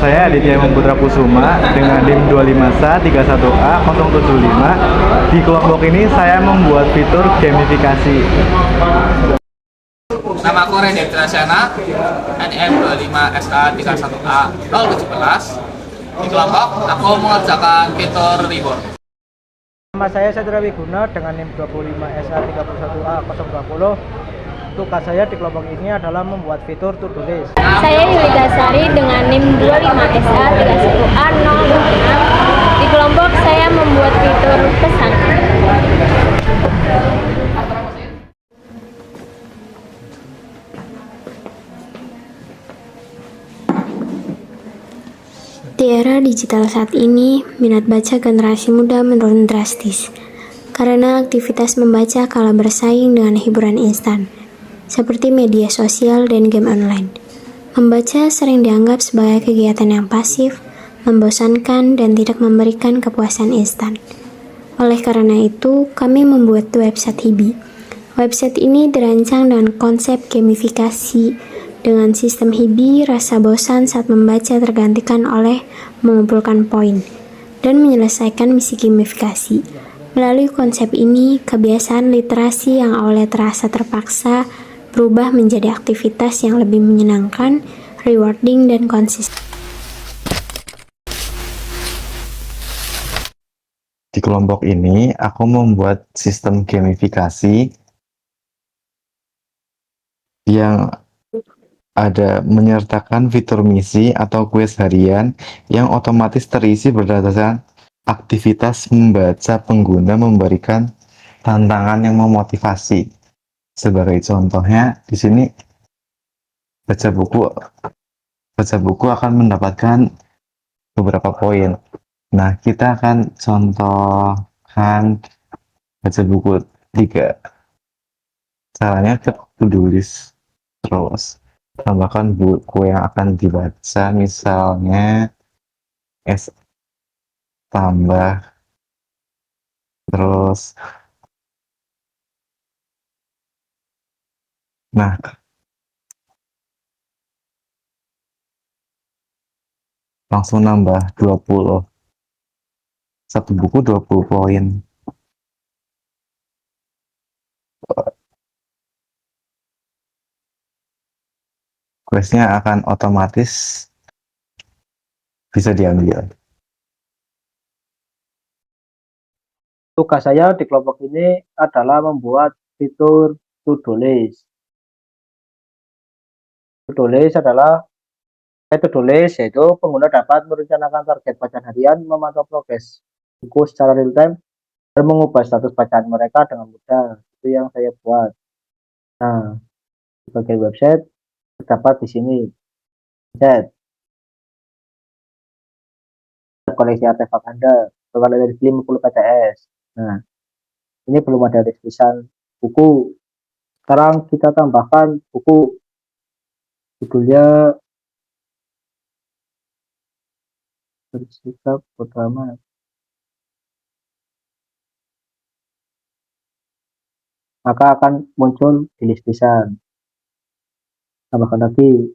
saya Aditya Memputra Kusuma dengan NIM 25SA31A075. Di kelompok ini saya membuat fitur gamifikasi. Nama aku Reni Trasyana, NIM 25SA31A017. Di kelompok, aku mengerjakan fitur reward. Nama saya Satria Wiguna dengan NIM 25SA31A020. Tugas saya di kelompok ini adalah membuat fitur to-do list. Saya Yulita Sari dengan NIM 25SA31A026. Di kelompok saya membuat fitur pesan. Di era digital saat ini, minat baca generasi muda menurun drastis karena aktivitas membaca kalah bersaing dengan hiburan instan, seperti media sosial dan game online. Membaca sering dianggap sebagai kegiatan yang pasif, membosankan, dan tidak memberikan kepuasan instan. Oleh karena itu, kami membuat website Hibi. Website ini dirancang dengan konsep gamifikasi. Dengan sistem Hibi, rasa bosan saat membaca tergantikan oleh mengumpulkan poin dan menyelesaikan misi gamifikasi. Melalui konsep ini, kebiasaan literasi yang awalnya terasa terpaksa berubah menjadi aktivitas yang lebih menyenangkan, rewarding, dan konsisten. Di kelompok ini, aku membuat sistem gamifikasi yang ada menyertakan fitur misi atau kuis harian yang otomatis terisi berdasarkan aktivitas membaca pengguna, memberikan tantangan yang memotivasi. Sebagai contohnya, di sini baca buku akan mendapatkan beberapa poin. Nah, kita akan contohkan baca buku 3. Caranya ke to-do list, terus tambahkan buku yang akan dibaca, misalnya S tambah, terus nah langsung nambah 20. Satu buku 20 poin. Questnya akan otomatis bisa diambil. Tugas saya di kelompok ini adalah membuat fitur to-do list. To-do list yaitu pengguna dapat merencanakan target bacaan harian, memantau progres buku secara real time, dan mengubah status bacaan mereka dengan mudah. Itu yang saya buat. Nah, sebagai website terdapat di sini chat koleksi artefak Anda kalau dari 50 PTS. Nah, ini belum ada tulisan buku. Sekarang kita tambahkan buku, judulnya bersikap pertama. Maka akan muncul di list tulisan. Tambahkan lagi.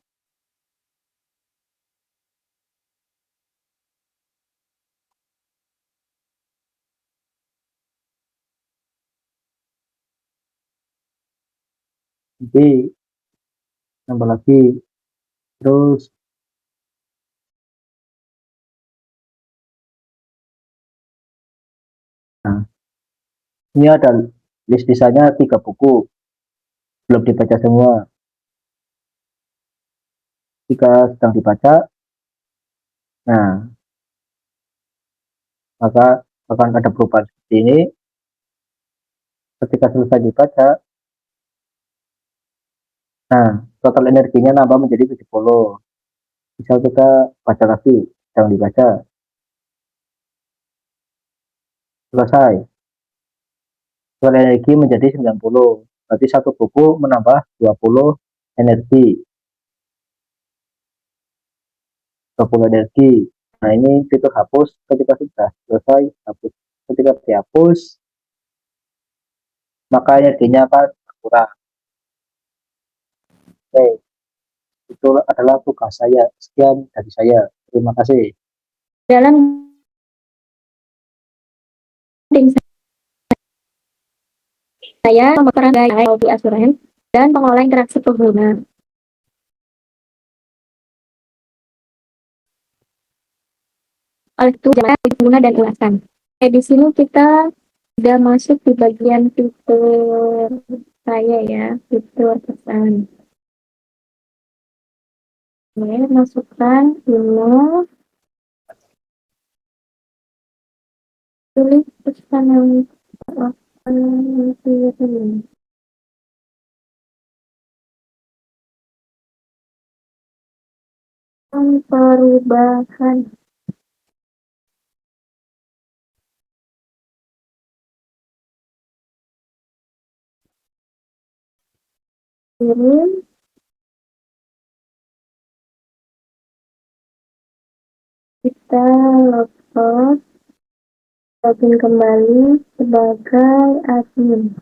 Nanti tambah lagi. Terus nah, ini ada list tulisannya 3 buku. Belum dibaca semua. Jika sedang dibaca, nah maka akan ada perubahan seperti ini. Ketika selesai dibaca, nah total energinya nambah menjadi 70. Misal kita baca lagi, sedang dibaca, selesai, total energi menjadi 90. Berarti satu buku menambah 20 energi. 20 energi. Nah, ini fitur hapus. Ketika sudah selesai, hapus. Ketika dihapus, maka energinya akan berkurang. Oke, Itu adalah tugas saya. Sekian dari saya. Terima kasih. Dalam tim saya memeran di asuransi dan pengelola interaksi pengguna. Oleh itu, jangan pengguna dan ulasan. Di sini kita sudah masuk di bagian fitur saya ya, fitur pesan. Oke, masukkan email, tulis pesan yang akan dikirim. Perubahan kirim, kita login kembali sebagai admin.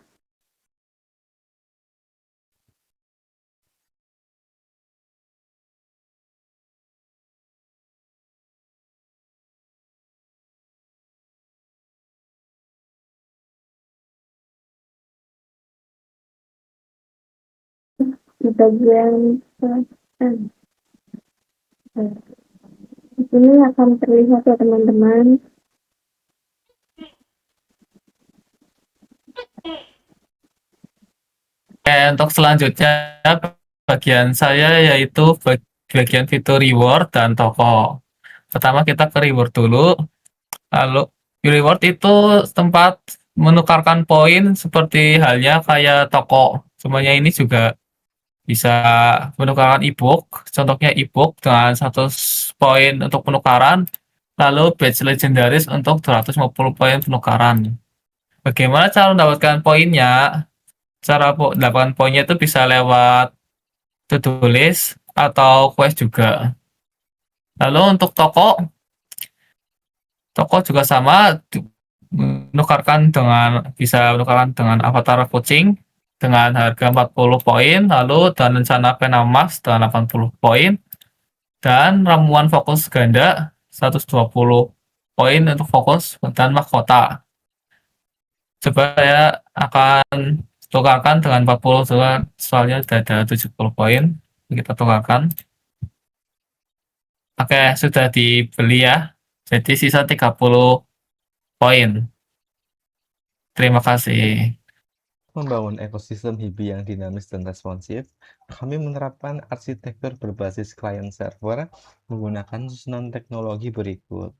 Di bagian pesan. Di sini akan terlihat ya teman-teman. Oke, untuk selanjutnya bagian saya yaitu bagian fitur reward dan toko. Pertama kita ke reward dulu. Lalu reward itu tempat menukarkan poin seperti halnya kayak toko. Semuanya ini juga bisa menukarkan ebook. Contohnya ebook dengan 100 poin untuk penukaran. Lalu badge legendaris untuk 250 poin penukaran. Bagaimana cara mendapatkan poinnya? Cara mendapatkan poinnya itu bisa lewat to-do list atau quest juga. Lalu untuk toko, toko juga sama bisa menukarkan dengan avatar kucing dengan harga 40 poin, lalu dan rencana pena emas dengan 80 poin, dan ramuan fokus ganda 120 poin untuk fokus dan mahkota. Coba saya akan tukarkan dengan 40 soalnya sudah ada 70 poin. Kita tukarkan. Oke, sudah dibeli ya. Jadi sisa 30 poin. Terima kasih. Membangun ekosistem Hibi yang dinamis dan responsif, kami menerapkan arsitektur berbasis client server menggunakan susunan teknologi berikut.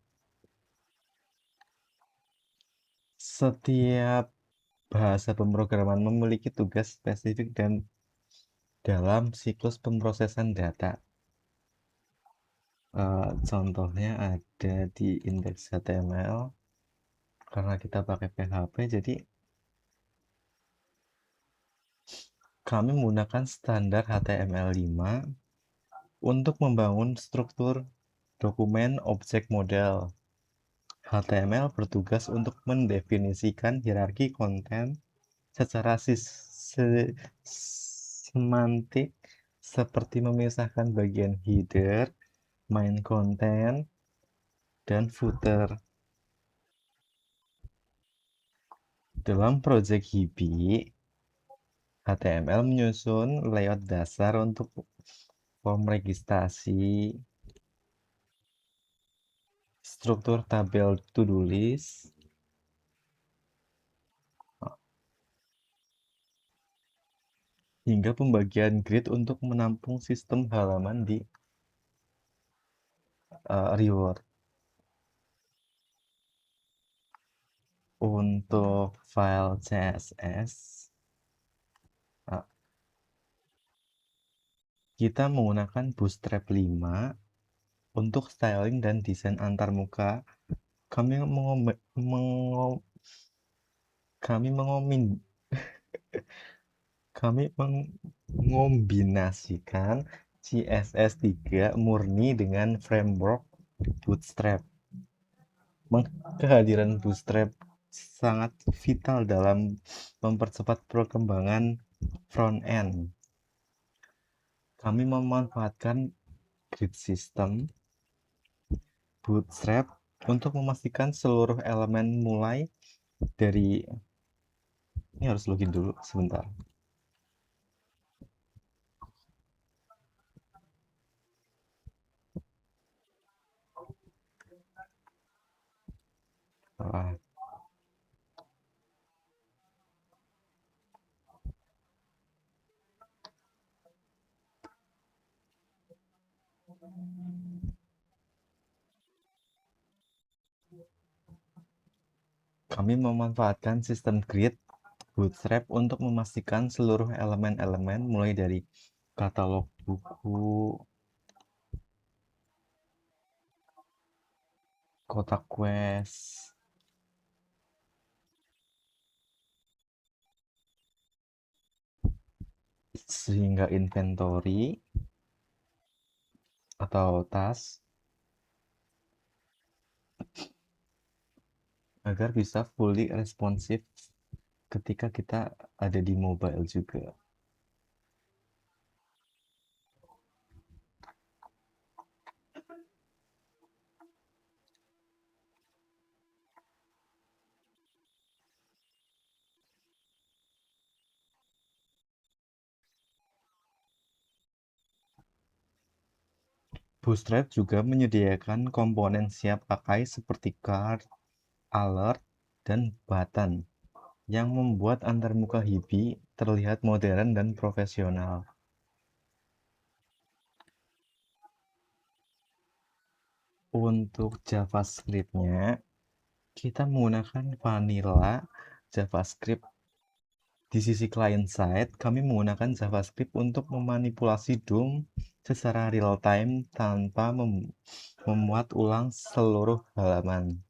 Setiap bahasa pemrograman memiliki tugas spesifik dan dalam siklus pemrosesan data. Contohnya ada di indeks HTML. Karena kita pakai PHP, jadi kami menggunakan standar HTML5 untuk membangun struktur dokumen objek model. HTML bertugas untuk mendefinisikan hierarki konten secara semantik, seperti memisahkan bagian header, main content, dan footer. Dalam proyek Hibi, HTML menyusun layout dasar untuk form registrasi, struktur tabel to-do list, hingga pembagian grid untuk menampung sistem halaman di reward. Untuk file CSS, kita menggunakan Bootstrap 5 untuk styling dan desain antarmuka. Kami mengombinasikan CSS3 murni dengan framework Bootstrap. Kehadiran Bootstrap sangat vital dalam mempercepat perkembangan front-end. Kami memanfaatkan grid system Bootstrap untuk memastikan seluruh elemen mulai dari ini harus login dulu sebentar. Ah, kami memanfaatkan sistem grid Bootstrap untuk memastikan seluruh elemen-elemen mulai dari katalog buku, kotak quest, sehingga inventory atau tas agar bisa fully responsif ketika kita ada di mobile juga. Bootstrap juga menyediakan komponen siap pakai seperti card, alert, dan button yang membuat antarmuka Hibi terlihat modern dan profesional. Untuk JavaScript-nya, kita menggunakan vanilla JavaScript. Di sisi client side, kami menggunakan JavaScript untuk memanipulasi DOM secara real-time tanpa memuat ulang seluruh halaman.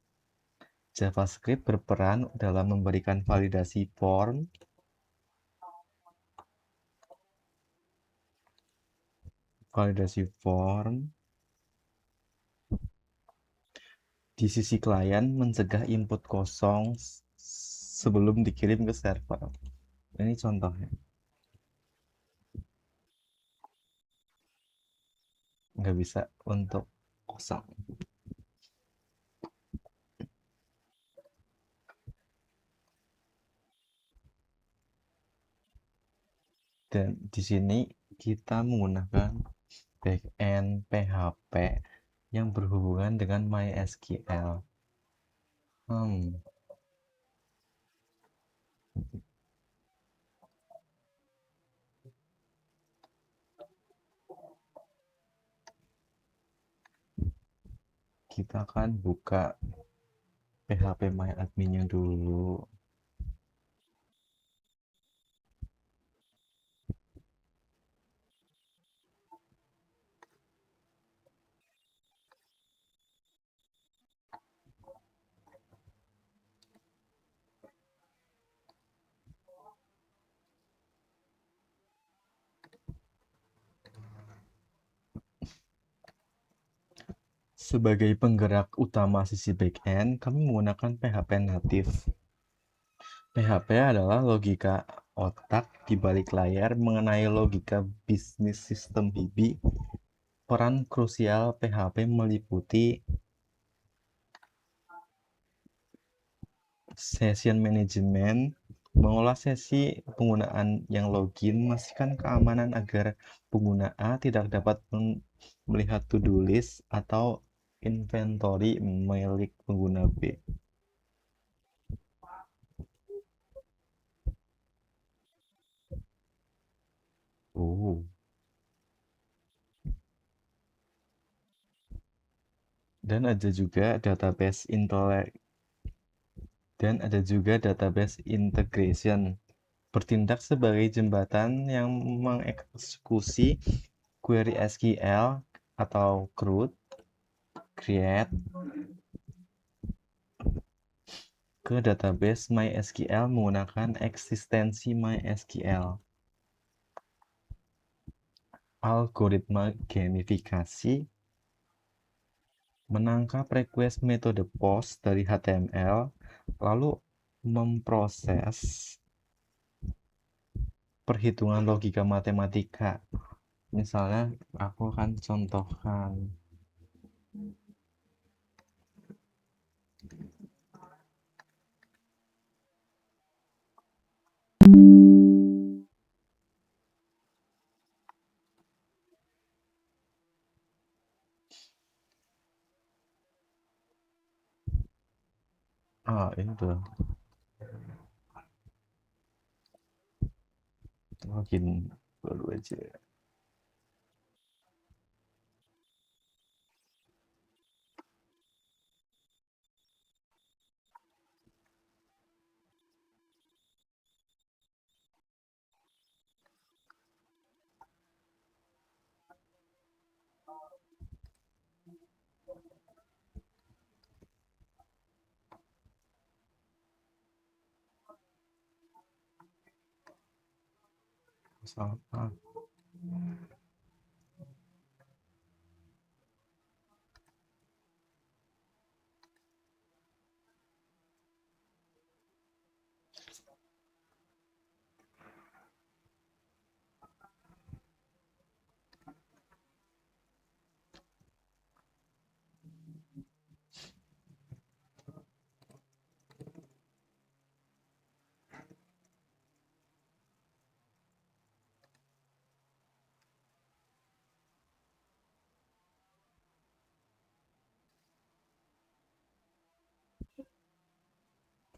JavaScript berperan dalam memberikan validasi form, di sisi klien mencegah input kosong sebelum dikirim ke server. Ini contohnya. Nggak bisa untuk kosong. Dan di sini kita menggunakan backend PHP yang berhubungan dengan MySQL. Kita akan buka PHP MyAdmin-nya dulu. Sebagai penggerak utama sisi backend, kami menggunakan PHP native. PHP adalah logika otak di balik layar mengenai logika bisnis sistem Hibi. Peran krusial PHP meliputi session management, mengolah sesi penggunaan yang login, memastikan keamanan agar pengguna A tidak dapat melihat to-do list atau inventory milik pengguna B. Dan ada juga database integration, bertindak sebagai jembatan yang mengeksekusi query SQL atau CRUD, create, ke database MySQL menggunakan eksistensi MySQL. Algoritma gamifikasi menangkap request metode post dari HTML, lalu memproses perhitungan logika matematika Misalnya aku akan contohkan. Itu login baru aja. Sama.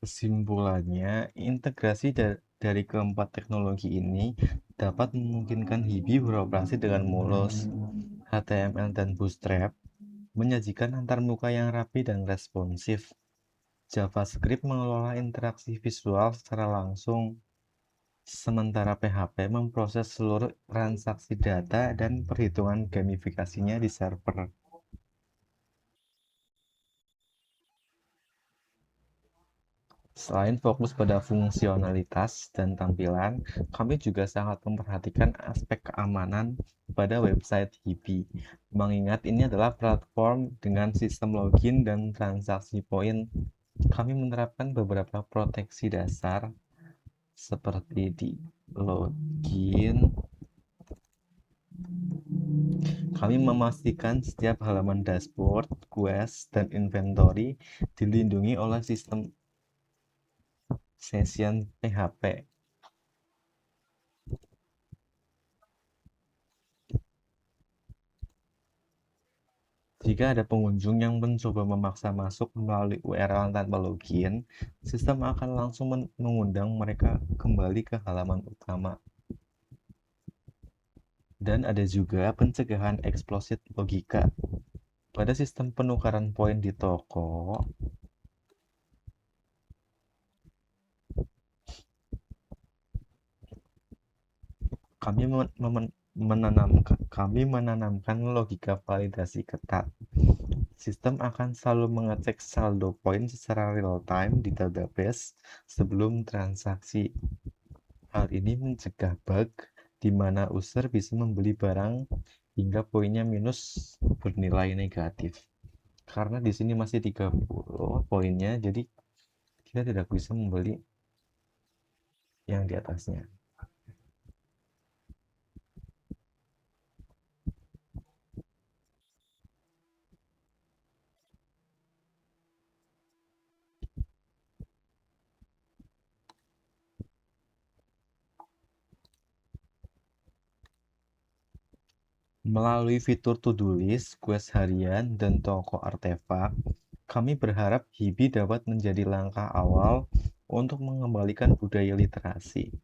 Kesimpulannya, integrasi dari keempat teknologi ini dapat memungkinkan Hibi beroperasi dengan mulus, HTML dan Bootstrap, menyajikan antarmuka yang rapi dan responsif. JavaScript mengelola interaksi visual secara langsung, sementara PHP memproses seluruh transaksi data dan perhitungan gamifikasinya di server. Selain fokus pada fungsionalitas dan tampilan, kami juga sangat memperhatikan aspek keamanan pada website Hibi. Mengingat ini adalah platform dengan sistem login dan transaksi poin, kami menerapkan beberapa proteksi dasar seperti di login. Kami memastikan setiap halaman dashboard, quest, dan inventory dilindungi oleh sistem session PHP. Jika ada pengunjung yang mencoba memaksa masuk melalui URL tanpa login, sistem akan langsung mengundang mereka kembali ke halaman utama. Dan ada juga pencegahan eksploit logika. Pada sistem penukaran poin di toko, kami menanamkan logika validasi ketat. Sistem akan selalu mengecek saldo poin secara real-time di database sebelum transaksi. Hal ini mencegah bug di mana user bisa membeli barang hingga poinnya minus bernilai negatif. Karena di sini masih 30 poinnya, jadi kita tidak bisa membeli yang di atasnya. Melalui fitur to-do list, quest harian, dan toko artefak, kami berharap Hibi dapat menjadi langkah awal untuk mengembalikan budaya literasi.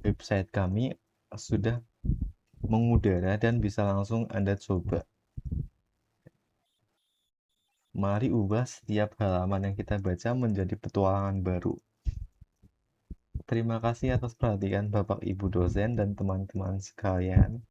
Website kami sudah mengudara dan bisa langsung Anda coba. Mari ubah setiap halaman yang kita baca menjadi petualangan baru. Terima kasih atas perhatian Bapak Ibu dosen dan teman-teman sekalian.